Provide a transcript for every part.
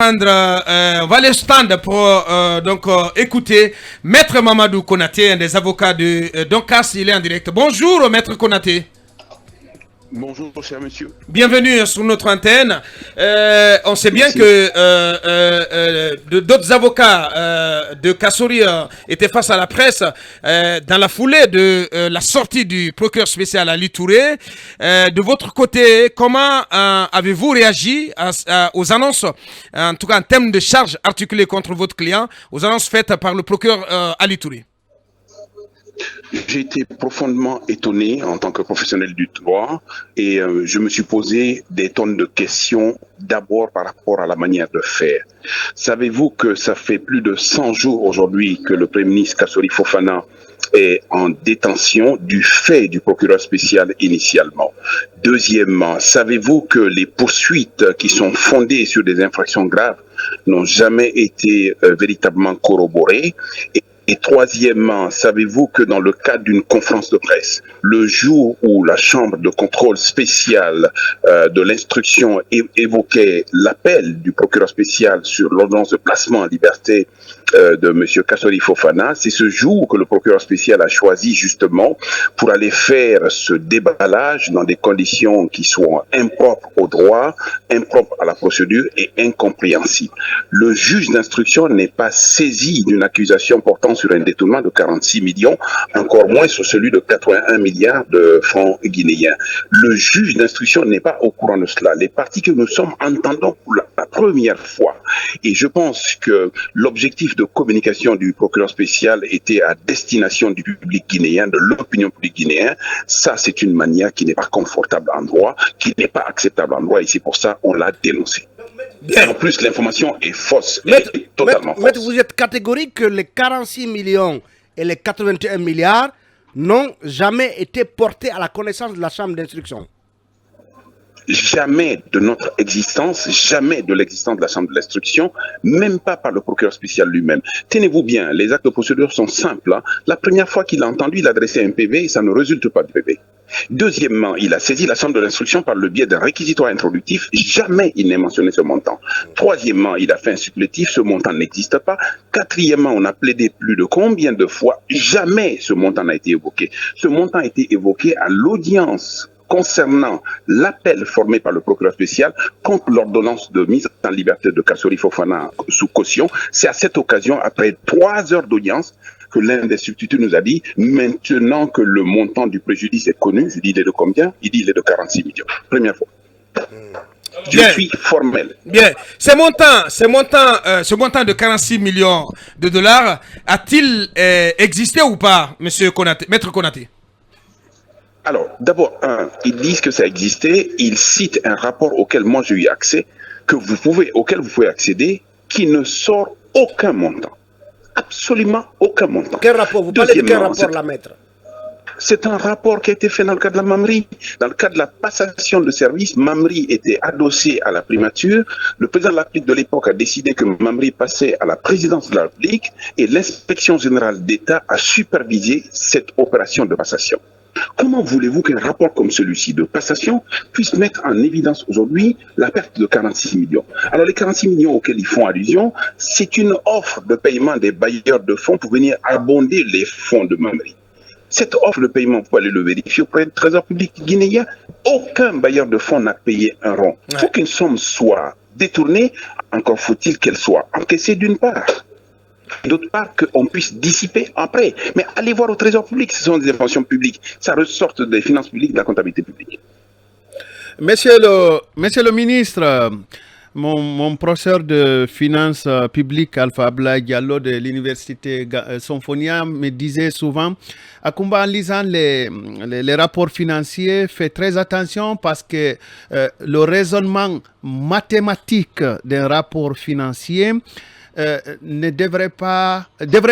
On va aller au stand pour écouter Maître Mamadou Konaté, un des avocats de Doncas. Il est en direct. Bonjour, Maître Konaté. Bonjour, cher monsieur. Bienvenue sur notre antenne. On sait bien que d'autres avocats de Kassori étaient face à la presse dans la foulée de la sortie du procureur spécial Ali Touré. De votre côté, comment avez-vous réagi aux annonces, en tout cas en termes de charges articulées contre votre client, aux annonces faites par le procureur Ali Touré? J'ai été profondément étonné en tant que professionnel du droit et je me suis posé des tonnes de questions, d'abord par rapport à la manière de faire. Savez-vous que ça fait plus de 100 jours aujourd'hui que le Premier ministre Kassori Fofana est en détention du fait du procureur spécial initialement? Deuxièmement, savez-vous que les poursuites qui sont fondées sur des infractions graves n'ont jamais été véritablement corroborées? Et troisièmement, savez-vous que dans le cadre d'une conférence de presse, le jour où la Chambre de contrôle spéciale de l'instruction évoquait l'appel du procureur spécial sur l'ordonnance de placement en liberté de M. Kassori Fofana, c'est ce jour que le procureur spécial a choisi justement pour aller faire ce déballage dans des conditions qui sont impropres au droit, impropres à la procédure et incompréhensibles. Le juge d'instruction n'est pas saisi d'une accusation portant sur un détournement de 46 millions, encore moins sur celui de 81 milliards de francs guinéens. Le juge d'instruction n'est pas au courant de cela. Les parties que nous sommes entendons pour la première fois. Et je pense que l'objectif de communication du procureur spécial était à destination du public guinéen, de l'opinion publique guinéenne. Ça, c'est une manière qui n'est pas confortable en droit, qui n'est pas acceptable en droit, et c'est pour ça qu'on l'a dénoncé. Et en plus, l'information est fausse, totalement fausse. Maître, vous êtes catégorique que les 46 millions et les 81 milliards n'ont jamais été portés à la connaissance de la Chambre d'instruction? Jamais de notre existence, jamais de l'existence de la Chambre de l'instruction, même pas par le procureur spécial lui-même. Tenez-vous bien, les actes de procédure sont simples. Hein. La première fois qu'il a entendu, il a adressé un PV et ça ne résulte pas de PV. Deuxièmement, il a saisi la Chambre de l'instruction par le biais d'un réquisitoire introductif. Jamais il n'est mentionné ce montant. Troisièmement, il a fait un supplétif. Ce montant n'existe pas. Quatrièmement, on a plaidé plus de combien de fois? Jamais ce montant n'a été évoqué. Ce montant a été évoqué à l'audience concernant l'appel formé par le procureur spécial contre l'ordonnance de mise en liberté de Kassori Fofana sous caution. C'est à cette occasion, après 3 heures d'audience, que l'un des substituts nous a dit, maintenant que le montant du préjudice est connu, je dis il est de combien? Il dit il est de 46 millions. Première fois. Je suis formel. Bien. Ce montant de 46 millions de dollars a-t-il existé ou pas, Monsieur Konaté, Maître Konaté? Alors, d'abord, ils disent que ça existait. Ils citent un rapport auquel moi j'ai eu accès, auquel vous pouvez accéder, qui ne sort aucun montant. Absolument aucun montant. Quel rapport? Vous parlez de quel rapport, la maître? C'est un rapport qui a été fait dans le cadre de la Mamri. Dans le cadre de la passation de service, Mamri était adossé à la primature. Le président de la République de l'époque a décidé que Mamri passait à la présidence de la République et l'inspection générale d'État a supervisé cette opération de passation. Comment voulez-vous qu'un rapport comme celui-ci de passation puisse mettre en évidence aujourd'hui la perte de 46 millions? Alors les 46 millions auxquels ils font allusion, c'est une offre de paiement des bailleurs de fonds pour venir abonder les fonds de Mamri. Cette offre de paiement, vous pouvez aller le vérifier auprès du Trésor public guinéen, aucun bailleur de fonds n'a payé un rond. Il faut qu'une somme soit détournée, encore faut-il qu'elle soit encaissée d'une part. D'autre part, qu'on puisse dissiper après. Mais allez voir au Trésor public, ce sont des informations publiques. Ça ressort des finances publiques, de la comptabilité publique. Monsieur le ministre, mon professeur de finances publiques, Alpha Abdoulaye Diallo de l'université Sonfonia, me disait souvent, Akumba, en lisant les rapports financiers, fais très attention parce que le raisonnement mathématique d'un rapport financier devrait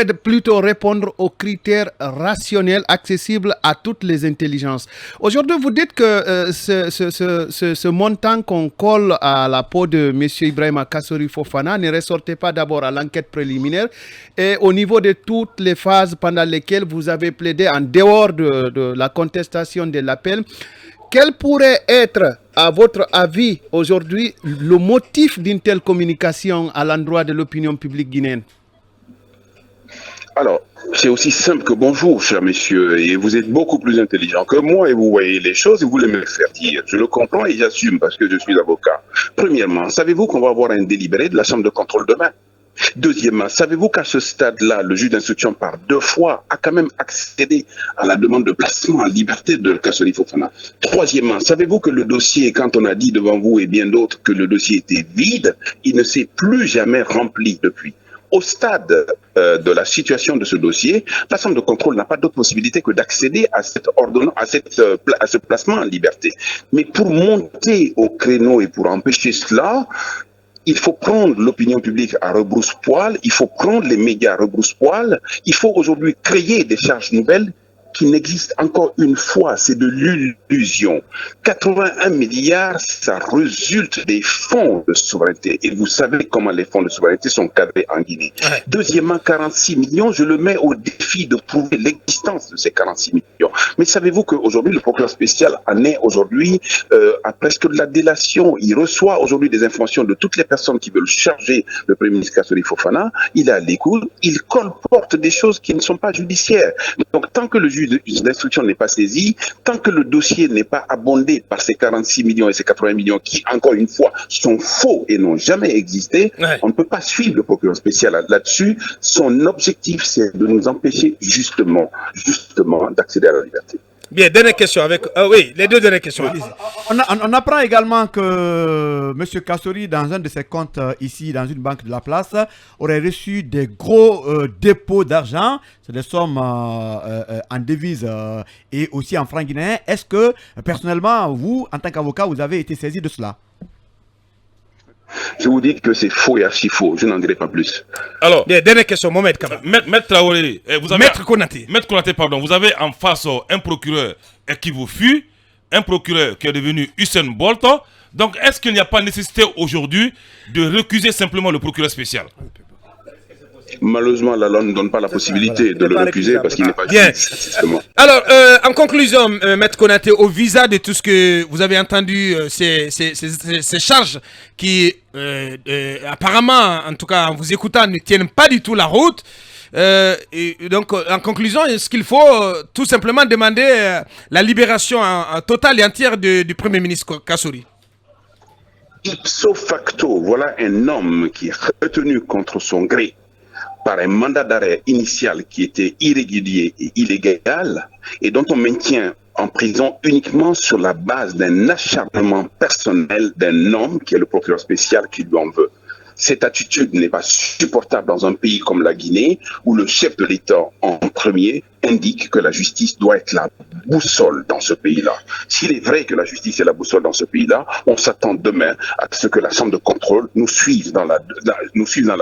plutôt répondre aux critères rationnels accessibles à toutes les intelligences. Aujourd'hui, vous dites que ce montant qu'on colle à la peau de M. Ibrahima Kassori Fofana ne ressortait pas d'abord à l'enquête préliminaire et au niveau de toutes les phases pendant lesquelles vous avez plaidé en dehors de la contestation de l'appel, quel pourrait être, à votre avis, aujourd'hui, le motif d'une telle communication à l'endroit de l'opinion publique guinéenne? Alors, c'est aussi simple que bonjour, cher messieurs, et vous êtes beaucoup plus intelligent que moi et vous voyez les choses et vous voulez me les faire dire. Je le comprends et j'assume parce que je suis avocat. Premièrement, savez-vous qu'on va avoir un délibéré de la Chambre de contrôle demain? Deuxièmement, savez-vous qu'à ce stade-là, le juge d'instruction par 2 fois a quand même accédé à la demande de placement en liberté de Kassory Fofana? Troisièmement, savez-vous que le dossier, quand on a dit devant vous et bien d'autres que le dossier était vide, il ne s'est plus jamais rempli depuis? Au stade de la situation de ce dossier, la Chambre de contrôle n'a pas d'autre possibilité que d'accéder à cette ordonnance, à ce placement en liberté. Mais pour monter au créneau et pour empêcher cela, il faut prendre l'opinion publique à rebrousse-poil, il faut prendre les médias à rebrousse-poil, il faut aujourd'hui créer des charges nouvelles qui n'existent encore une fois, c'est de l'illusion. 81 milliards, ça résulte des fonds de souveraineté. Et vous savez comment les fonds de souveraineté sont cadrés en Guinée. Ouais. Deuxièmement, 46 millions, je le mets au défi de prouver l'existence de ces 46 millions. Mais savez-vous qu'aujourd'hui, le procureur spécial en est aujourd'hui à presque de la délation. Il reçoit aujourd'hui des informations de toutes les personnes qui veulent charger le Premier ministre Kassory Fofana. Il est à l'écoute, il colporte des choses qui ne sont pas judiciaires. Donc, tant que le juge d'instruction n'est pas saisi, tant que le dossier n'est pas abondé par ces 46 millions et ces 80 millions qui, encore une fois, sont faux et n'ont jamais existé, ouais, on ne peut pas suivre le procureur spécial là-dessus. Son objectif, c'est de nous empêcher justement d'accéder à la liberté. Bien, dernière question avec... oui, les deux dernières questions. On apprend également que M. Kassory, dans un de ses comptes ici, dans une banque de la place, aurait reçu des gros dépôts d'argent. C'est des sommes en devises et aussi en francs guinéens. Est-ce que, personnellement, vous, en tant qu'avocat, vous avez été saisi de cela? Je vous dis que c'est faux et archi faux. Je n'en dirai pas plus. Alors, bien, dernière question, Mohamed Kaba. Maître Traoré, Maître Konaté. Maître Konaté, pardon. Vous avez en face un procureur qui vous fuit, un procureur qui est devenu Usain Bolt. Donc, est-ce qu'il n'y a pas nécessité aujourd'hui de recuser simplement le procureur spécial? Malheureusement, la loi ne donne pas la possibilité de le recuser parce qu'il n'est pas juge. Alors, en conclusion, Maître Konaté, au visa de tout ce que vous avez entendu, ces charges qui, apparemment, en tout cas en vous écoutant, ne tiennent pas du tout la route. Et donc, en conclusion, est-ce qu'il faut tout simplement demander la libération totale et entière du Premier ministre Kassory? Ipso facto, voilà un homme qui est retenu contre son gré par un mandat d'arrêt initial qui était irrégulier et illégal et dont on maintient en prison uniquement sur la base d'un acharnement personnel d'un homme qui est le procureur spécial qui lui en veut. Cette attitude n'est pas supportable dans un pays comme la Guinée où le chef de l'État en premier indique que la justice doit être la boussole dans ce pays-là. S'il est vrai que la justice est la boussole dans ce pays-là, on s'attend demain à ce que la Chambre de contrôle nous suive dans la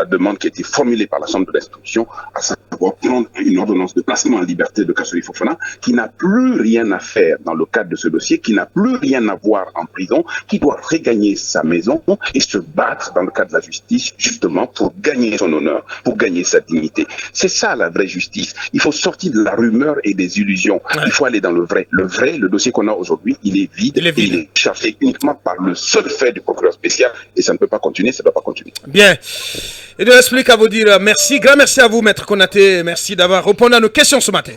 demande qui a été formulée par la Chambre de l'instruction, à savoir prendre une ordonnance de placement en liberté de Kassory Fofana, qui n'a plus rien à faire dans le cadre de ce dossier, qui n'a plus rien à voir en prison, qui doit regagner sa maison et se battre dans le cadre de la justice, justement pour gagner son honneur, pour gagner sa dignité. C'est ça la vraie justice. Il faut sortir de la rumeur et des illusions. Ouais. Il faut aller dans le vrai. Le vrai, le dossier qu'on a aujourd'hui, il est vide. Il est chargé uniquement par le seul fait du procureur spécial et ça ne peut pas continuer, ça ne doit pas continuer. Bien. Et de l'expliquer à vous dire merci. Grand merci à vous, Maître Konaté. Merci d'avoir répondu à nos questions ce matin.